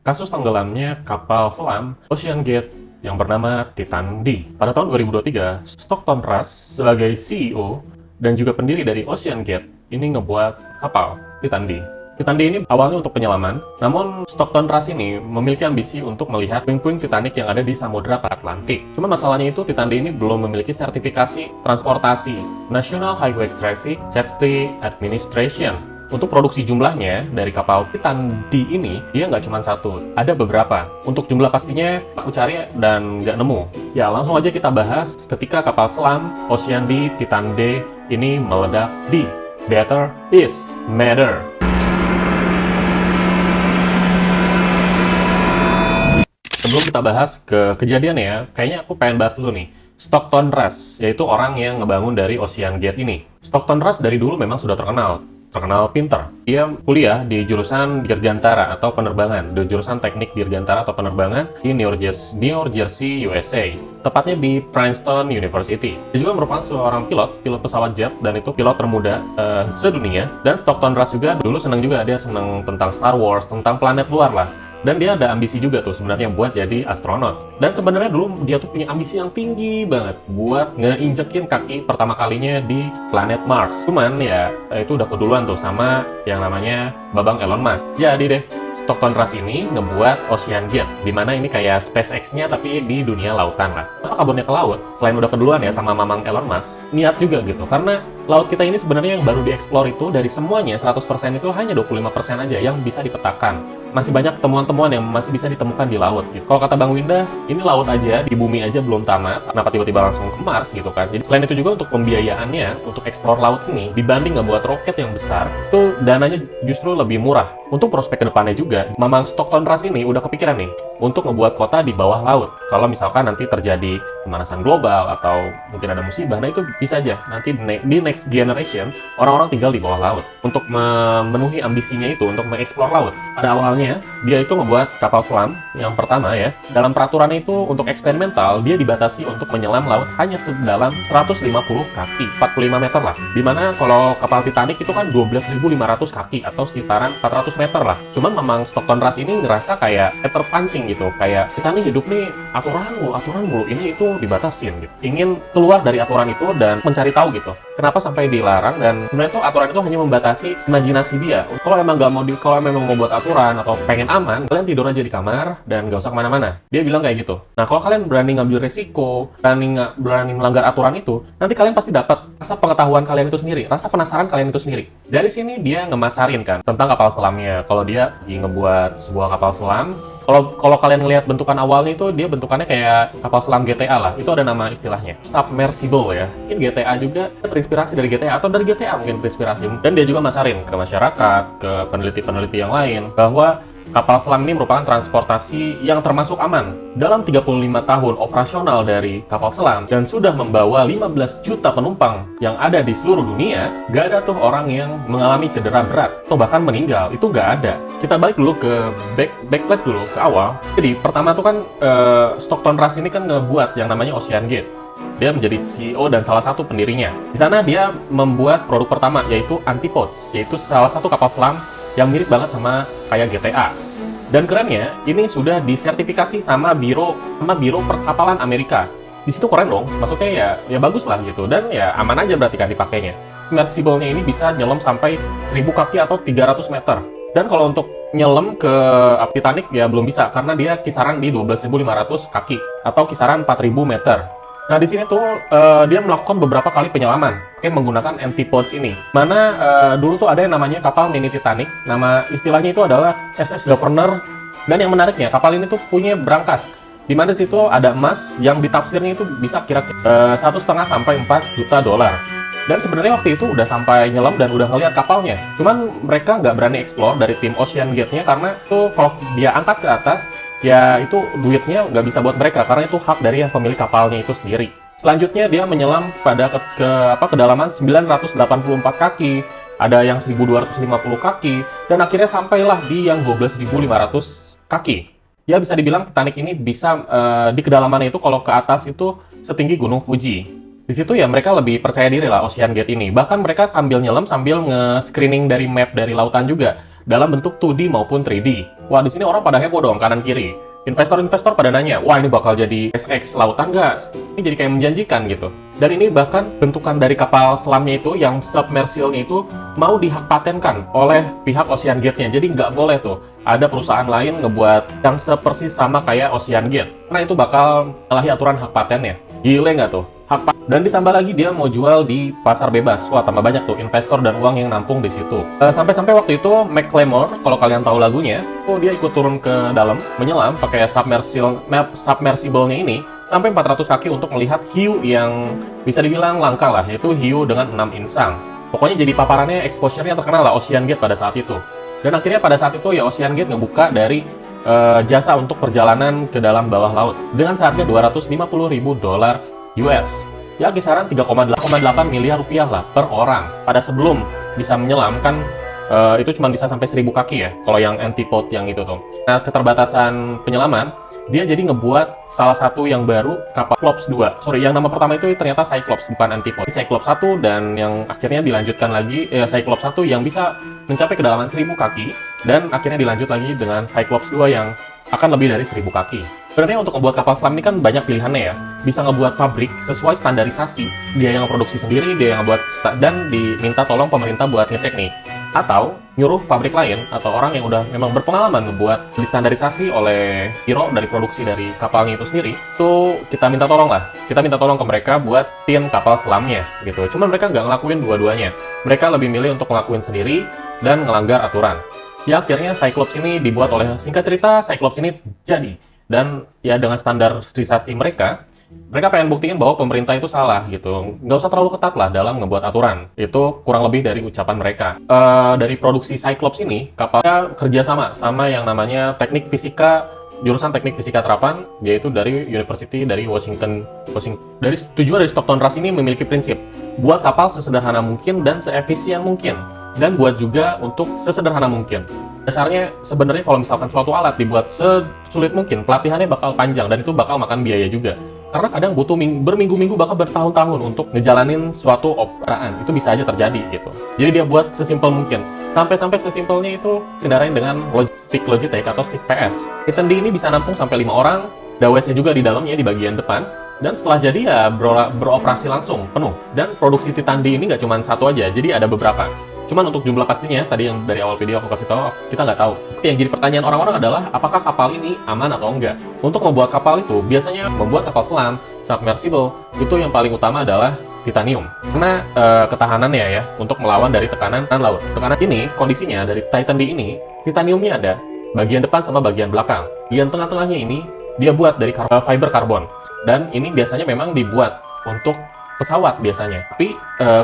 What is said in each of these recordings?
kasus tenggelamnya kapal selam Ocean Gate yang bernama Titan D. Pada tahun 2023, Stockton Rush sebagai CEO dan juga pendiri dari Ocean Gate ini ngebuat kapal Titan D. Titan D ini awalnya untuk penyelaman, namun Stockton Rush ini memiliki ambisi untuk melihat puing-puing Titanic yang ada di Samudra Atlantik. Cuma masalahnya itu Titan D ini belum memiliki sertifikasi transportasi National Highway Traffic Safety Administration. Untuk produksi jumlahnya dari kapal Titan D ini, dia nggak cuma satu, ada beberapa. Untuk jumlah pastinya aku cari dan nggak nemu. Ya langsung aja kita bahas ketika kapal selam Ocean D Titan D ini meledak di Better is Matter. Sebelum kita bahas ke kejadian ya, kayaknya aku pengen bahas dulu nih. Stockton Rush, yaitu orang yang ngebangun dari Ocean Gate ini. Stockton Rush dari dulu memang sudah terkenal pinter. Dia kuliah di jurusan Dirgantara atau penerbangan, di jurusan teknik Dirgantara atau penerbangan di New Jersey, USA. Tepatnya di Princeton University. Dia juga merupakan seorang pilot pesawat jet, dan itu pilot termuda sedunia. Dan Stockton Rush juga dulu senang juga, dia senang tentang Star Wars, tentang planet luar lah. Dan dia ada ambisi juga tuh sebenarnya buat jadi astronot. Dan sebenarnya dulu dia tuh punya ambisi yang tinggi banget buat ngeinjekin kaki pertama kalinya di planet Mars. Cuman ya itu udah keduluan tuh sama yang namanya Babang Elon Musk. Jadi deh, Stockton Rush ini ngebuat Ocean Gate, dimana ini kayak SpaceX-nya tapi di dunia lautan lah. Apa kabarnya ke laut? Selain udah keduluan ya sama Mamang Elon Musk, niat juga gitu. Karena laut kita ini sebenarnya yang baru dieksplor itu dari semuanya 100% itu hanya 25% aja yang bisa dipetakan. Masih banyak temuan-temuan yang masih bisa ditemukan di laut gitu. Kalau kata Bang Winda, ini laut aja, di bumi aja belum tamat, kenapa tiba-tiba langsung ke Mars gitu kan. Jadi selain itu juga untuk pembiayaannya, untuk eksplor laut ini, dibanding ngebuat roket yang besar, itu dananya justru lebih murah. Untuk prospek kedepannya juga, Mamang Stockton Rush ini udah kepikiran nih, untuk ngebuat kota di bawah laut. Kalau misalkan nanti terjadi pemanasan global, atau mungkin ada musibah, nah itu bisa aja, nanti di next generation, orang-orang tinggal di bawah laut. Untuk memenuhi ambisinya itu, untuk mengeksplor laut. Pada awalnya, dia itu membuat kapal selam yang pertama ya. Dalam peraturan itu untuk eksperimental, dia dibatasi untuk menyelam laut hanya sedalam 150 kaki, 45 meter lah. Dimana kalau kapal Titanic itu kan 12.500 kaki atau sekitaran 400 meter lah. Cuman memang Stockton Rush ini ngerasa kayak terpancing gitu, kayak kita nih hidup nih aturan mulu, ini itu dibatasin gitu. Ingin keluar dari aturan itu dan mencari tahu gitu. Kenapa sampai dilarang, dan sebenarnya tuh aturan itu hanya membatasi imajinasi dia. Kalau emang nggak mau kalau memang mau buat aturan atau pengen aman, kalian tidur aja di kamar dan nggak usah kemana-mana. Dia bilang kayak gitu. Nah, kalau kalian berani ngambil resiko, berani melanggar aturan itu, nanti kalian pasti dapat rasa pengetahuan kalian itu sendiri, rasa penasaran kalian itu sendiri. Dari sini dia ngemasarin kan tentang kapal selamnya. Kalau dia ngebuat sebuah kapal selam, kalau kalian ngelihat bentukan awalnya itu, dia bentukannya kayak kapal selam GTA lah. Itu ada nama istilahnya, submersible ya. Mungkin GTA juga terinspirasi dari GTA, atau dari GTA mungkin terinspirasi. Dan dia juga masarin ke masyarakat, ke peneliti-peneliti yang lain, bahwa kapal selam ini merupakan transportasi yang termasuk aman. Dalam 35 tahun operasional dari kapal selam dan sudah membawa 15 juta penumpang yang ada di seluruh dunia, gak ada tuh orang yang mengalami cedera berat atau bahkan meninggal. Itu gak ada. Kita balik dulu ke backflash dulu ke awal. Jadi pertama tuh kan Stockton Rush ini kan ngebuat yang namanya Ocean Gate. Dia menjadi CEO dan salah satu pendirinya. Di sana dia membuat produk pertama, yaitu Antipodes, yaitu salah satu kapal selam yang mirip banget sama kayak GTA. Dan kerennya, ini sudah disertifikasi sama biro perkapalan Amerika. Di situ keren dong, maksudnya ya bagus lah gitu, dan ya aman aja berarti kan dipakainya. Submersible-nya ini bisa nyelam sampai 1000 kaki atau 300 meter. Dan kalau untuk nyelam ke Titanic ya belum bisa, karena dia kisaran di 12.500 kaki atau kisaran 4.000 meter. Nah, di sini tuh dia melakukan beberapa kali penyelaman menggunakan Antipodes ini. Mana dulu tuh ada yang namanya kapal mini Titanic. Nama istilahnya itu adalah SS Governor. Dan yang menariknya, kapal ini tuh punya brankas. Di mana situ ada emas yang ditafsirnya itu bisa kira-kira 1,5 sampai 4 juta dolar. Dan sebenarnya waktu itu udah sampai nyelam dan udah ngeliat kapalnya. Cuman mereka nggak berani explore dari tim Ocean Gate-nya, karena tuh kalau dia angkat ke atas, ya itu duitnya nggak bisa buat mereka, karena itu hak dari yang pemilik kapalnya itu sendiri. Selanjutnya dia menyelam pada kedalaman 984 kaki, ada yang 1250 kaki, dan akhirnya sampailah di yang 12.500 kaki. Ya bisa dibilang Titanic ini bisa di kedalamannya itu kalau ke atas itu setinggi Gunung Fuji. Di situ ya mereka lebih percaya diri lah Ocean Gate ini. Bahkan mereka sambil nyelam sambil nge-screening dari map dari lautan juga. dalam bentuk 2D maupun 3D. Wah, di sini orang pada heboh dong kanan kiri. Investor-investor pada nanya, wah ini bakal jadi SX lautan nggak? Ini jadi kayak menjanjikan gitu. Dan ini bahkan bentukan dari kapal selamnya itu, yang submersible-nya itu mau dihakpatenkan oleh pihak Ocean Gate-nya. Jadi nggak boleh tuh ada perusahaan lain ngebuat yang sepersis sama kayak Ocean Gate. Karena itu bakal menyalahi aturan hak patennya. Gile nggak tuh? Dan ditambah lagi dia mau jual di pasar bebas. Wah, tambah banyak tuh investor dan uang yang nampung di situ. Sampai-sampai waktu itu Macklemore, kalau kalian tahu lagunya, dia ikut turun ke dalam menyelam pakai submersible-nya ini sampai 400 kaki untuk melihat hiu yang bisa dibilang langka lah, yaitu hiu dengan 6 insang. Pokoknya jadi paparannya, exposure-nya terkenal lah Ocean Gate pada saat itu. Dan akhirnya pada saat itu ya Ocean Gate ngebuka dari jasa untuk perjalanan ke dalam bawah laut dengan seharga $250.000 US. Ya kisaran 3,8 miliar rupiah lah per orang. Pada sebelum bisa menyelam kan itu cuma bisa sampai 1.000 kaki ya, kalau yang antipode yang itu tuh. Nah, keterbatasan penyelaman, dia jadi ngebuat salah satu yang baru, kapal Cyclops 2. Sorry, yang nama pertama itu ternyata Cyclops, bukan antipode. Cyclops 1 dan yang akhirnya dilanjutkan lagi, Cyclops 1 yang bisa mencapai kedalaman 1.000 kaki, dan akhirnya dilanjut lagi dengan Cyclops 2 yang akan lebih dari 1.000 kaki. Sebenarnya untuk membuat kapal selam ini kan banyak pilihannya ya. Bisa ngebuat pabrik sesuai standarisasi. Dia yang produksi sendiri, dia yang ngebuat, dan diminta tolong pemerintah buat ngecek nih. Atau nyuruh pabrik lain atau orang yang udah memang berpengalaman ngebuat distandarisasi oleh hero dari produksi dari kapalnya itu sendiri. Itu kita minta tolong lah. Kita minta tolong ke mereka buat tin kapal selamnya gitu. Cuman mereka nggak ngelakuin dua-duanya. Mereka lebih milih untuk ngelakuin sendiri dan ngelanggar aturan. Ya akhirnya Cyclops ini dibuat oleh, singkat cerita, Cyclops ini jadi. Dan ya dengan standarisasi mereka pengen buktiin bahwa pemerintah itu salah gitu. Nggak usah terlalu ketat lah dalam ngebuat aturan. Itu kurang lebih dari ucapan mereka. Dari produksi Cyclops ini, kapalnya kerjasama sama yang namanya jurusan teknik fisika terapan, yaitu dari University dari Washington. Tujuan dari Stockton Rush ini memiliki prinsip, buat kapal sesederhana mungkin dan seefisien mungkin. Dan buat juga untuk sesederhana mungkin. Dasarnya sebenarnya kalau misalkan suatu alat dibuat sesulit mungkin, pelatihannya bakal panjang dan itu bakal makan biaya juga. Karena kadang butuh berminggu-minggu bahkan bertahun-tahun untuk ngejalanin suatu operaan. Itu bisa aja terjadi gitu. Jadi dia buat sesimpel mungkin. Sampai-sampai sesimpelnya itu kendarain dengan stick Logitech atau stick PS. Titan D ini bisa nampung sampai 5 orang, dawesnya juga di dalamnya di bagian depan. Dan setelah jadi ya beroperasi langsung penuh. Dan produksi Titan D ini nggak cuma satu aja, jadi ada beberapa. Cuman untuk jumlah pastinya, tadi yang dari awal video aku kasih tahu, kita nggak tahu. Yang jadi pertanyaan orang-orang adalah, apakah kapal ini aman atau enggak? Untuk membuat kapal itu, biasanya membuat kapal selam, submersible, itu yang paling utama adalah titanium. Karena ketahanannya ya, untuk melawan dari tekanan laut. Tekanan ini, kondisinya dari Titan D ini, titaniumnya ada bagian depan sama bagian belakang. Bagian tengah-tengahnya ini, dia buat dari fiber karbon. Dan ini biasanya memang dibuat untuk pesawat biasanya. Tapi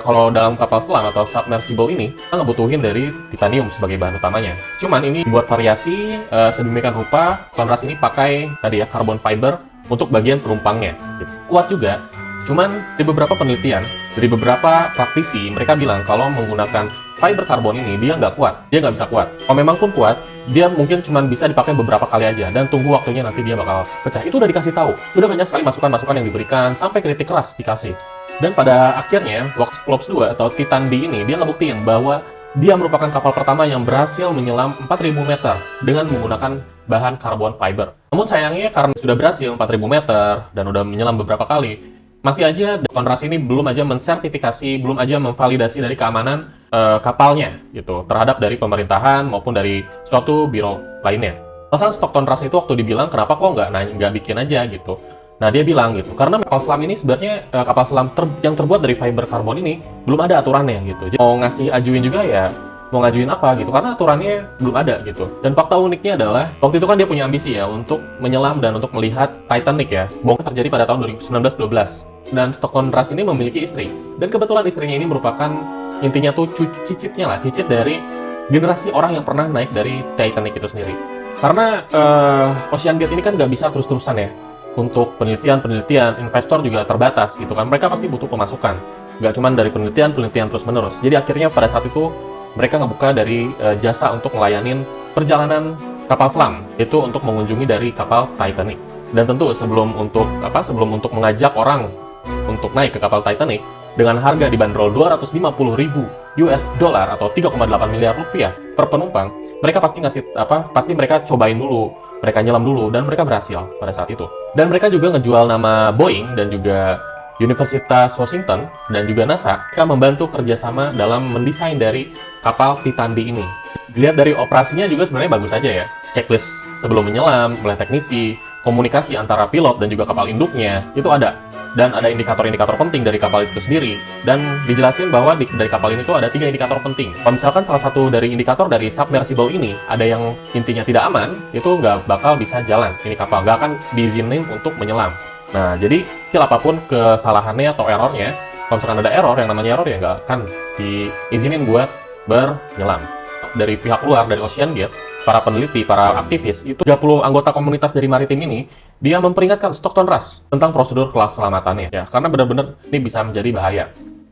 kalau dalam kapal selam atau submersible ini, kita ngebutuhin dari titanium sebagai bahan utamanya. Cuman ini buat variasi sedemikian rupa, Konras ini pakai tadi ya carbon fiber untuk bagian penumpangnya. Kuat juga. Cuman di beberapa penelitian, dari beberapa praktisi, mereka bilang kalau menggunakan fiber karbon ini dia nggak kuat, dia nggak bisa kuat. Kalau memang pun kuat, dia mungkin cuma bisa dipakai beberapa kali aja dan tunggu waktunya nanti dia bakal pecah. Itu udah dikasih tahu. Udah banyak sekali masukan-masukan yang diberikan sampai kritik keras dikasih. Dan pada akhirnya, Cyclops 2 atau Titan D ini, dia ngebuktiin bahwa dia merupakan kapal pertama yang berhasil menyelam 4.000 meter dengan menggunakan bahan carbon fiber. Namun sayangnya karena sudah berhasil 4.000 meter dan udah menyelam beberapa kali, masih aja Konras ini belum aja mensertifikasi, belum aja memvalidasi dari keamanan kapalnya gitu, terhadap dari pemerintahan maupun dari suatu biro lainnya. Alasan Stockton Rush itu waktu dibilang, kenapa kok nggak bikin aja gitu. Nah, dia bilang gitu, karena kapal selam ini sebenarnya kapal selam yang terbuat dari fiber karbon ini belum ada aturannya gitu. Jadi mau ajuin juga ya, mau ngajuin apa gitu, karena aturannya belum ada gitu. Dan fakta uniknya adalah, waktu itu kan dia punya ambisi ya untuk menyelam dan untuk melihat Titanic ya. Bongkar terjadi pada tahun 1912. Dan Stockton Rush ini memiliki istri. Dan kebetulan istrinya ini merupakan, intinya tuh cicit dari generasi orang yang pernah naik dari Titanic itu sendiri. Karena Ocean Gate ini kan nggak bisa terus-terusan ya. Untuk penelitian, investor juga terbatas gitu kan. Mereka pasti butuh pemasukan. Nggak cuma dari penelitian terus-menerus. Jadi akhirnya pada saat itu mereka ngebuka dari jasa untuk melayanin perjalanan kapal selam, itu untuk mengunjungi dari kapal Titanic. Dan tentu sebelum untuk mengajak orang untuk naik ke kapal Titanic dengan harga dibanderol $250.000 atau 3,8 miliar rupiah per penumpang, mereka pasti pasti mereka cobain dulu, mereka nyelam dulu, dan mereka berhasil pada saat itu. Dan mereka juga ngejual nama Boeing dan juga Universitas Washington dan juga NASA, mereka membantu kerjasama dalam mendesain dari kapal Titan D ini. Dilihat dari operasinya juga sebenarnya bagus aja ya. Checklist sebelum menyelam, mulai teknisi, komunikasi antara pilot dan juga kapal induknya, itu ada. Dan ada indikator-indikator penting dari kapal itu sendiri. Dan dijelasin bahwa dari kapal ini tuh ada 3 indikator penting. Kalau misalkan salah satu dari indikator dari submersible ini ada yang intinya tidak aman, itu nggak bakal bisa jalan. Ini kapal nggak akan diizinin untuk menyelam. Nah, jadi kecil apapun kesalahannya atau errornya, kalau misalkan ada error, yang namanya error ya nggak akan diizinin buat bernyelam. Dari pihak luar, dari Ocean Gate, para peneliti, para aktivis, itu 30 anggota komunitas dari maritim ini, dia memperingatkan Stockton Rush tentang prosedur keselamatannya, ya, karena benar-benar ini bisa menjadi bahaya.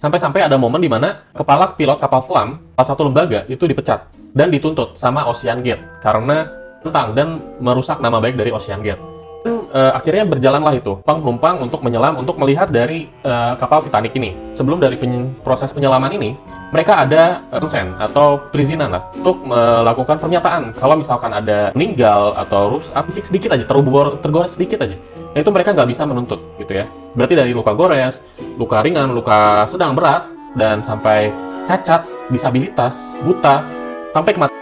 Sampai-sampai ada momen di mana kepala pilot kapal selam, salah satu lembaga, itu dipecat dan dituntut sama Ocean Gate karena tentang dan merusak nama baik dari Ocean Gate. Dan akhirnya berjalanlah itu penumpang untuk menyelam, untuk melihat dari kapal Titanic ini. Sebelum dari proses penyelaman ini, mereka ada konsen atau perizinan lah untuk melakukan pernyataan kalau misalkan ada meninggal atau fisik sedikit aja, tergores sedikit aja, nah, itu mereka nggak bisa menuntut gitu ya. Berarti dari luka gores, luka ringan, luka sedang berat, dan sampai cacat, disabilitas, buta, sampai kematian,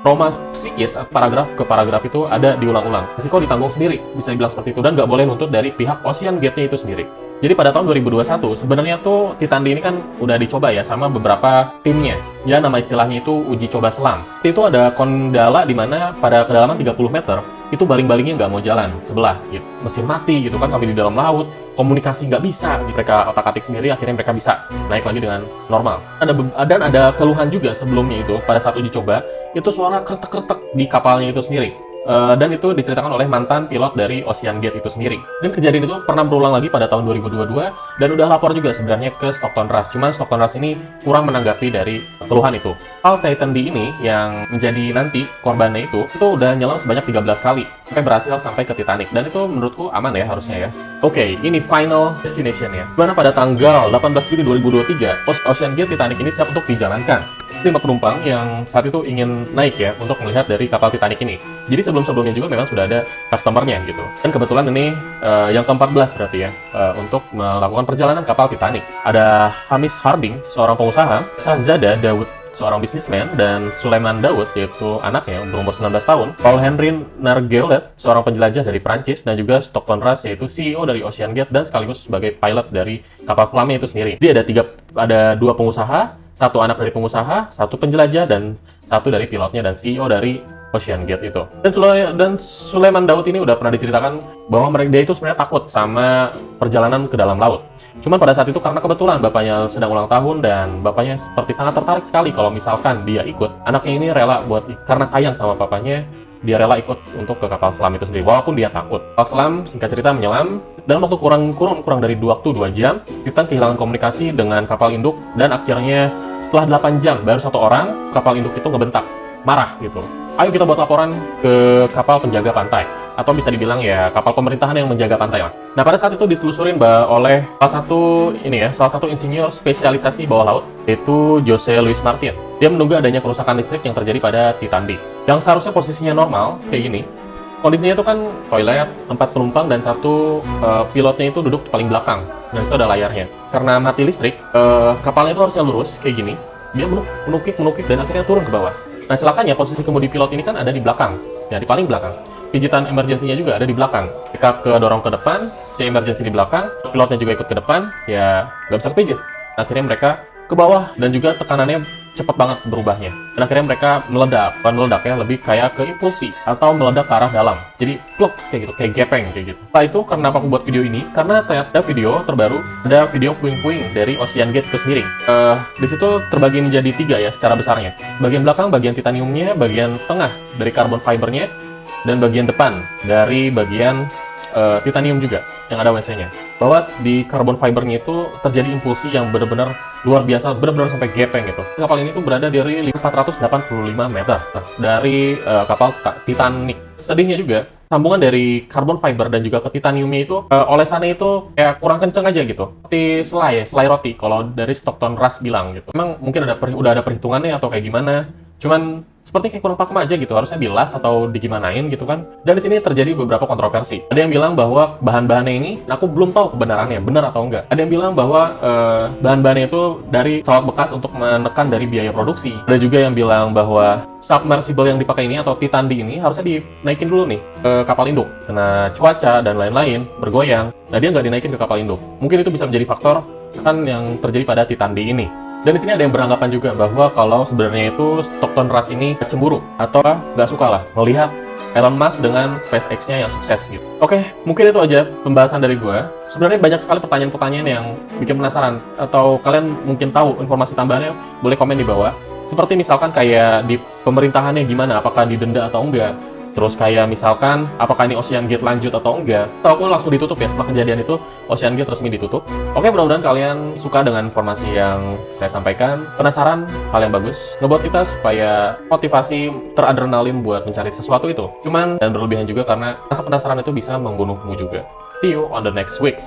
trauma psikis, paragraf ke paragraf itu ada diulang-ulang. Risiko ditanggung sendiri, bisa dibilang seperti itu, dan nggak boleh nuntut dari pihak Ocean Gate-nya itu sendiri. Jadi pada tahun 2021, sebenarnya tuh Titan D ini kan udah dicoba ya sama beberapa timnya. Ya, nama istilahnya itu uji coba selam. Itu ada kendala di mana pada kedalaman 30 meter, itu baling-balingnya nggak mau jalan sebelah gitu. Mesin mati gitu kan, sampai di dalam laut, komunikasi nggak bisa. Mereka otak-atik sendiri, akhirnya mereka bisa naik lagi dengan normal. Dan ada keluhan juga sebelumnya itu, pada saat uji coba, itu suara kretek-kretek di kapalnya itu sendiri. Dan itu diceritakan oleh mantan pilot dari Ocean Gate itu sendiri. Dan kejadian itu pernah berulang lagi pada tahun 2022, dan udah lapor juga sebenarnya ke Stockton Rush. Cuman Stockton Rush ini kurang menanggapi dari keluhan itu. Kapal Titan D ini yang menjadi nanti korbannya itu udah nyelam sebanyak 13 kali sampai berhasil sampai ke Titanic. Dan itu menurutku aman ya harusnya ya. Oke, ini final destination-nya. Dimana pada tanggal 18 Juni 2023, Ocean Gate Titanic ini siap untuk dijalankan. 5 penumpang yang saat itu ingin naik ya untuk melihat dari kapal Titanic ini. Jadi sebelum-sebelumnya juga memang sudah ada customer-nya gitu. Dan kebetulan ini yang ke-14 berarti ya, untuk melakukan perjalanan kapal Titanic. Ada Hamis Harding, seorang pengusaha, Shahzada Daud, seorang bisnismen, dan Sulaiman Daud, yaitu anaknya, berumur 19 tahun, Paul Henry Nargeolet, seorang penjelajah dari Prancis, dan juga Stockton Rush, yaitu CEO dari Ocean Gate, dan sekaligus sebagai pilot dari kapal selamnya itu sendiri. Jadi ada 2 pengusaha, 1 anak dari pengusaha, 1 penjelajah, dan 1 dari pilotnya dan CEO dari Ocean Gate itu. Dan Sulaiman Daud ini udah pernah diceritakan bahwa dia itu sebenarnya takut sama perjalanan ke dalam laut. Cuman pada saat itu karena kebetulan bapaknya sedang ulang tahun dan bapaknya seperti sangat tertarik sekali kalau misalkan dia ikut. Anaknya ini rela karena sayang sama bapaknya, dia rela ikut untuk ke kapal selam itu sendiri walaupun dia takut. Kapal selam singkat cerita menyelam dalam waktu kurang dari 2 jam. Titan kehilangan komunikasi dengan kapal induk, dan akhirnya setelah 8 jam baru 1 orang kapal induk itu ngebentak, marah gitu. Ayo kita buat laporan ke kapal penjaga pantai, atau bisa dibilang ya kapal pemerintahan yang menjaga pantai lah. Nah, pada saat itu ditelusurin oleh salah satu insinyur spesialisasi bawah laut, yaitu Jose Luis Martin. Dia menduga adanya kerusakan listrik yang terjadi pada Titan D, yang seharusnya posisinya normal kayak gini. Kondisinya itu kan toilet, 4 penumpang, dan 1 pilotnya itu duduk paling belakang, dan itu ada layarnya. Karena mati listrik, kapalnya itu harusnya lurus kayak gini. Dia menukik dan akhirnya turun ke bawah. Nah, celakanya posisi kemudi pilot ini kan ada di belakang, ya di paling belakang. Pijitan emergensinya juga ada di belakang. Ketika kedorong ke depan, si emergency di belakang, pilotnya juga ikut ke depan, ya nggak bisa kepijit. Akhirnya mereka ke bawah, dan juga tekanannya cepat banget berubahnya. Dan akhirnya mereka meledak, bukan meledak ya, lebih kayak ke impulsi atau meledak ke arah dalam. Jadi pluk kayak gitu, kayak gepeng kayak gitu. Setelah itu, kenapa aku buat video ini? Karena ternyata video terbaru, ada video puing-puing dari Ocean Gate itu sendiri. Di situ terbagi menjadi 3 ya secara besarnya. Bagian belakang bagian titaniumnya, bagian tengah dari carbon fibernya, dan bagian depan dari bagian titanium juga yang ada WC-nya. Bahwa di carbon fibernya itu terjadi impulsi yang benar-benar luar biasa, benar-benar sampai gepeng gitu. Kapal ini tuh berada dari 485 meter dari kapal Titanic. Sedihnya juga, sambungan dari carbon fiber dan juga ke titaniumnya itu olesannya itu kayak kurang kenceng aja gitu. Seperti selai roti kalau dari Stockton Rush bilang gitu. Memang mungkin udah ada perhitungannya atau kayak gimana. Cuman seperti kayak kurang pakem aja gitu, harusnya dilas atau digimanain gitu kan. Dan di sini terjadi beberapa kontroversi. Ada yang bilang bahwa bahan-bahannya ini, aku belum tahu kebenarannya, benar atau enggak. Ada yang bilang bahwa bahan-bahannya itu dari pesawat bekas untuk menekan dari biaya produksi. Ada juga yang bilang bahwa submersible yang dipakai ini atau Titandi ini harusnya dinaikin dulu nih ke kapal induk. Karena cuaca dan lain-lain bergoyang, nah dia nggak dinaikin ke kapal induk. Mungkin itu bisa menjadi faktor kan yang terjadi pada Titandi ini. Dan di sini ada yang beranggapan juga bahwa kalau sebenarnya itu Stockton Rush ini cemburu atau nggak suka lah melihat Elon Musk dengan SpaceX-nya yang sukses gitu. Oke, mungkin itu aja pembahasan dari gue. Sebenarnya banyak sekali pertanyaan-pertanyaan yang bikin penasaran atau kalian mungkin tahu informasi tambahannya, boleh komen di bawah. Seperti misalkan kayak di pemerintahannya gimana, apakah didenda atau enggak. Terus kayak misalkan, apakah ini Ocean Gate lanjut atau enggak? Atau aku langsung ditutup ya, setelah kejadian itu Ocean Gate resmi ditutup. Oke, mudah-mudahan kalian suka dengan informasi yang saya sampaikan. Penasaran hal yang bagus, ngebuat kita supaya motivasi teradrenalin buat mencari sesuatu itu. Cuman, dan berlebihan juga karena rasa penasaran itu bisa membunuhmu juga. See you on the next weeks.